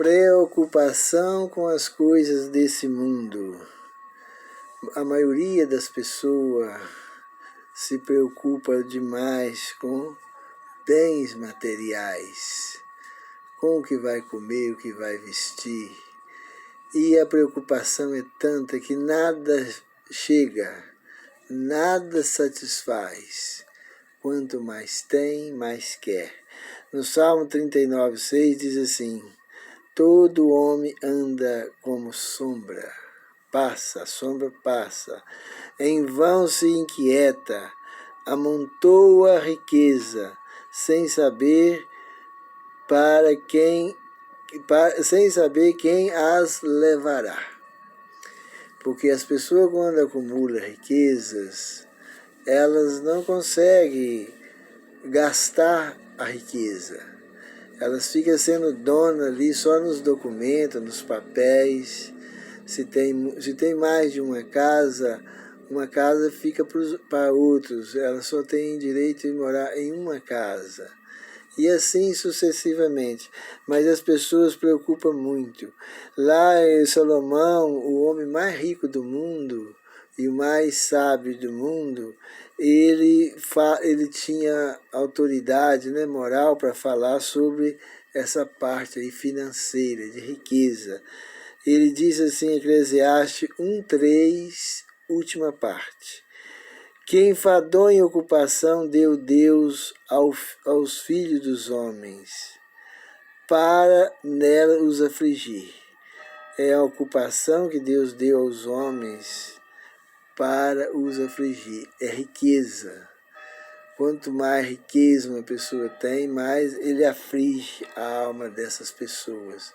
Preocupação com as coisas desse mundo. A maioria das pessoas se preocupa demais com bens materiais, com o que vai comer, o que vai vestir. E a preocupação é tanta que nada chega, nada satisfaz. Quanto mais tem, mais quer. No Salmo 39:6 diz assim: todo homem anda como sombra, passa, a sombra passa. Em vão se inquieta, amontoa riqueza, sem saber quem as levará. Porque as pessoas, quando acumulam riquezas, elas não conseguem gastar a riqueza. Elas ficam sendo donas ali só nos documentos, nos papéis. Se tem mais de uma casa fica para outros. Elas só têm direito de morar em uma casa. E assim sucessivamente. Mas as pessoas preocupam muito. Lá em Salomão, o homem mais rico do mundo e o mais sábio do mundo, ele tinha autoridade, né, moral para falar sobre essa parte aí financeira, de riqueza. Ele diz assim, Eclesiastes 1:3, última parte: que enfadonha ocupação deu Deus aos filhos dos homens, para nela os afligir. É a ocupação que Deus deu aos homens para os afligir. É riqueza. Quanto mais riqueza uma pessoa tem, mais ele aflige a alma dessas pessoas.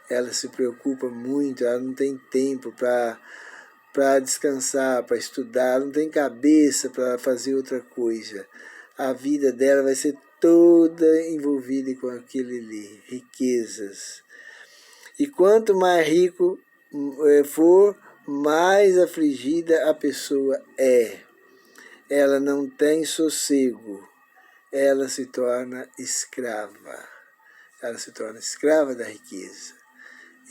Ela se preocupa muito, ela não tem tempo para descansar, para estudar, não tem cabeça para fazer outra coisa. A vida dela vai ser toda envolvida com aquilo ali, riquezas. E quanto mais rico for, mais afligida a pessoa é. Ela não tem sossego, ela se torna escrava. Ela se torna escrava da riqueza.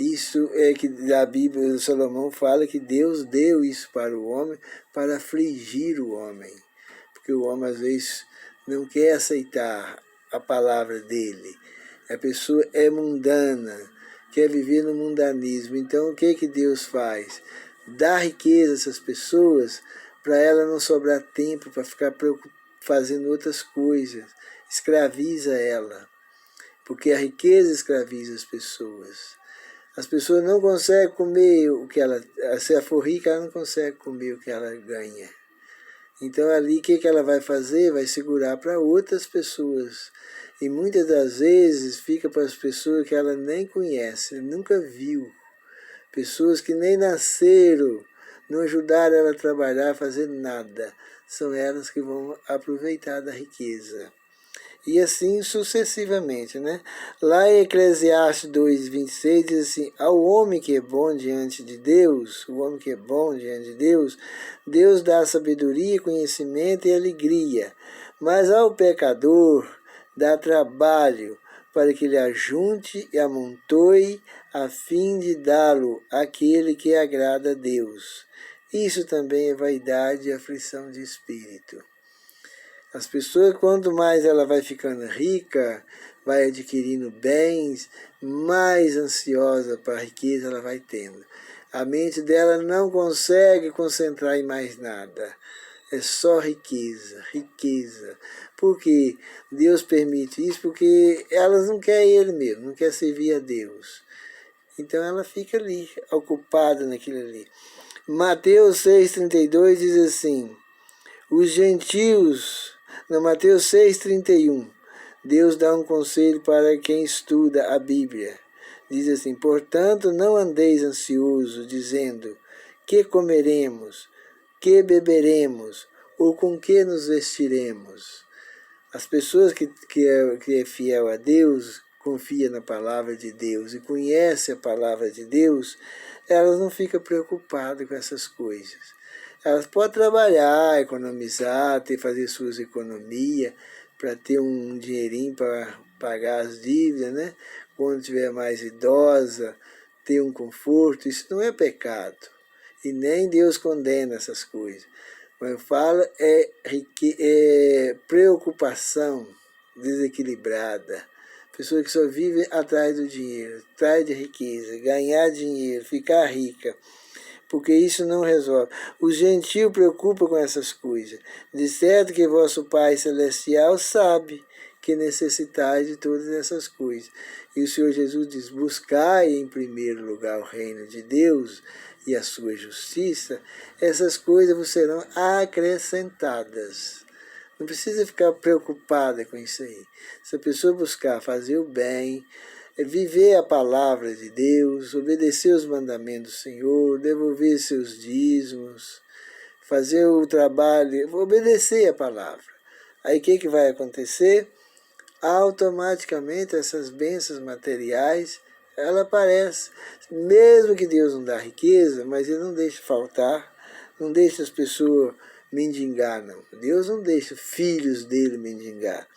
Isso é que a Bíblia, Salomão fala que Deus deu isso para o homem, para afligir o homem. Porque o homem às vezes não quer aceitar a palavra dele. A pessoa é mundana, quer viver no mundanismo. Então o que Deus faz? Dá riqueza a essas pessoas para ela não sobrar tempo para ficar fazendo outras coisas. Escraviza ela. Porque a riqueza escraviza as pessoas. As pessoas não conseguem comer o que ela... Se ela for rica, ela não consegue comer o que ela ganha. Então ali o que ela vai fazer? Vai segurar para outras pessoas. E muitas das vezes fica para as pessoas que ela nem conhece, nunca viu. Pessoas que nem nasceram, não ajudaram ela a trabalhar, a fazer nada. São elas que vão aproveitar da riqueza. E assim sucessivamente, né? Lá em Eclesiastes 2:26 diz assim: ao homem que é bom diante de Deus, o homem que é bom diante de Deus, Deus dá sabedoria, conhecimento e alegria. Mas ao pecador dá trabalho para que ele ajunte e amontoe, a fim de dá-lo àquele que agrada a Deus. Isso também é vaidade e aflição de espírito. As pessoas, quanto mais ela vai ficando rica, vai adquirindo bens, mais ansiosa para a riqueza ela vai tendo. A mente dela não consegue concentrar em mais nada. É só riqueza, riqueza. Por que Deus permite isso? Porque elas não querem Ele mesmo, não querem servir a Deus. Então ela fica ali, ocupada naquilo ali. Mateus 6:32 diz assim: os gentios... No Mateus 6:31, Deus dá um conselho para quem estuda a Bíblia. Diz assim: portanto, não andeis ansiosos, dizendo: que comeremos, que beberemos, ou com que nos vestiremos. As pessoas que é fiel a Deus, confia na palavra de Deus e conhece a palavra de Deus, elas não ficam preocupadas com essas coisas. Elas podem trabalhar, economizar, fazer suas economias para ter um dinheirinho para pagar as dívidas, né? quando estiver mais idosa, ter um conforto, isso não é pecado. E nem Deus condena essas coisas. Mas eu falo é preocupação desequilibrada. Pessoa que só vive atrás do dinheiro, atrás de riqueza, ganhar dinheiro, ficar rica. Porque isso não resolve. O gentio preocupa com essas coisas. De certo que vosso Pai Celestial sabe que necessitais de todas essas coisas. E o Senhor Jesus diz, buscai em primeiro lugar o reino de Deus e a sua justiça, essas coisas vos serão acrescentadas. Não precisa ficar preocupada com isso aí. Se a pessoa buscar fazer o bem, viver a palavra de Deus, obedecer os mandamentos do Senhor, devolver seus dízimos, fazer o trabalho, obedecer a palavra. Aí o que vai acontecer? Automaticamente essas bênçãos materiais, ela aparece. Mesmo que Deus não dá riqueza, mas Ele não deixa faltar, não deixa as pessoas mendigar, não. Deus não deixa filhos dele mendigar.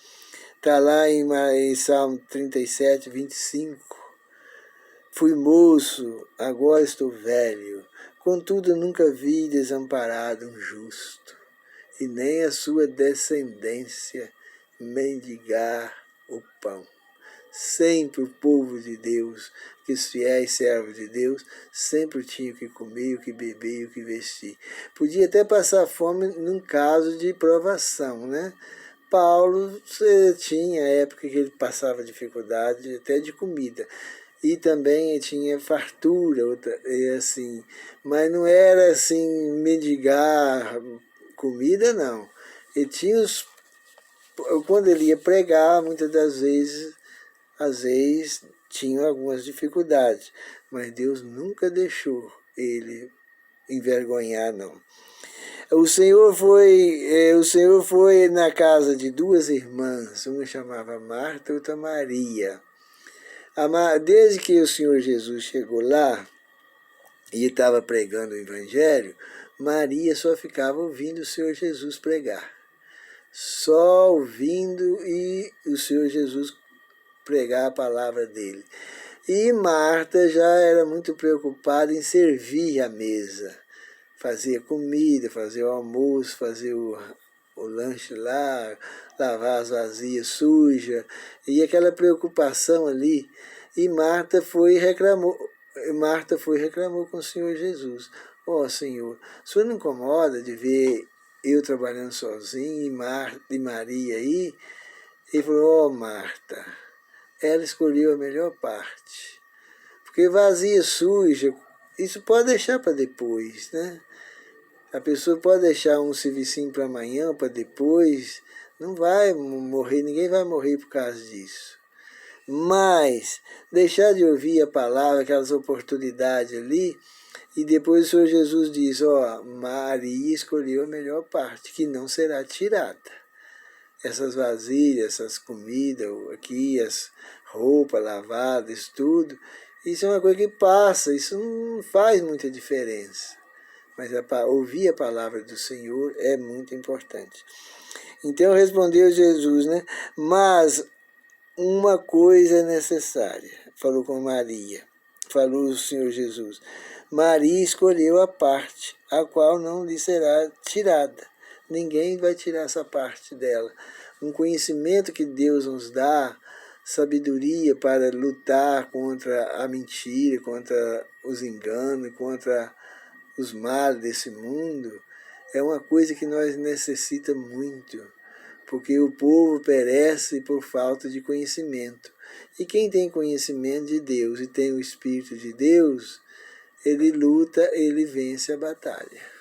Está lá em Salmo 37, 25. Fui moço, agora estou velho, contudo nunca vi desamparado um justo, e nem a sua descendência mendigar o pão. Sempre o povo de Deus, que os fiéis servos de Deus, sempre tinham o que comer, o que beber e o que vestir. Podia até passar fome num caso de provação, né? Paulo tinha época que ele passava dificuldade até de comida. E também tinha fartura, assim, mas não era assim, mendigar comida, não. Ele tinha quando ele ia pregar, muitas das vezes, às vezes, tinha algumas dificuldades, mas Deus nunca deixou ele envergonhar, não. O Senhor foi na casa de duas irmãs, uma chamava Marta e outra Maria. Desde que o Senhor Jesus chegou lá e estava pregando o Evangelho, Maria só ficava ouvindo o Senhor Jesus pregar. Só ouvindo e o Senhor Jesus pregar a palavra dele. E Marta já era muito preocupada em servir a mesa. Fazia comida, fazia o almoço, fazia o lanche lá, lavar as vasilhas sujas, e aquela preocupação ali. E Marta foi e reclamou com o Senhor Jesus. Senhor, o Senhor não incomoda de ver eu trabalhando sozinho e Maria aí? Ele falou, Marta, ela escolheu a melhor parte. Porque vazia, suja, isso pode deixar para depois, né? A pessoa pode deixar um servicinho para amanhã, para depois, não vai morrer, ninguém vai morrer por causa disso. Mas deixar de ouvir a palavra, aquelas oportunidades ali, e depois o Senhor Jesus diz, Maria escolheu a melhor parte, que não será tirada. Essas vasilhas, essas comidas aqui, as roupas lavadas, tudo, isso é uma coisa que passa, isso não faz muita diferença. Mas ouvir a palavra do Senhor é muito importante. Então respondeu Jesus, né? Mas uma coisa é necessária, falou com Maria, falou o Senhor Jesus. Maria escolheu a parte, a qual não lhe será tirada. Ninguém vai tirar essa parte dela. Um conhecimento que Deus nos dá, sabedoria para lutar contra a mentira, contra os enganos, contra os males desse mundo, é uma coisa que nós necessitamos muito, porque o povo perece por falta de conhecimento. E quem tem conhecimento de Deus e tem o Espírito de Deus, ele luta, ele vence a batalha.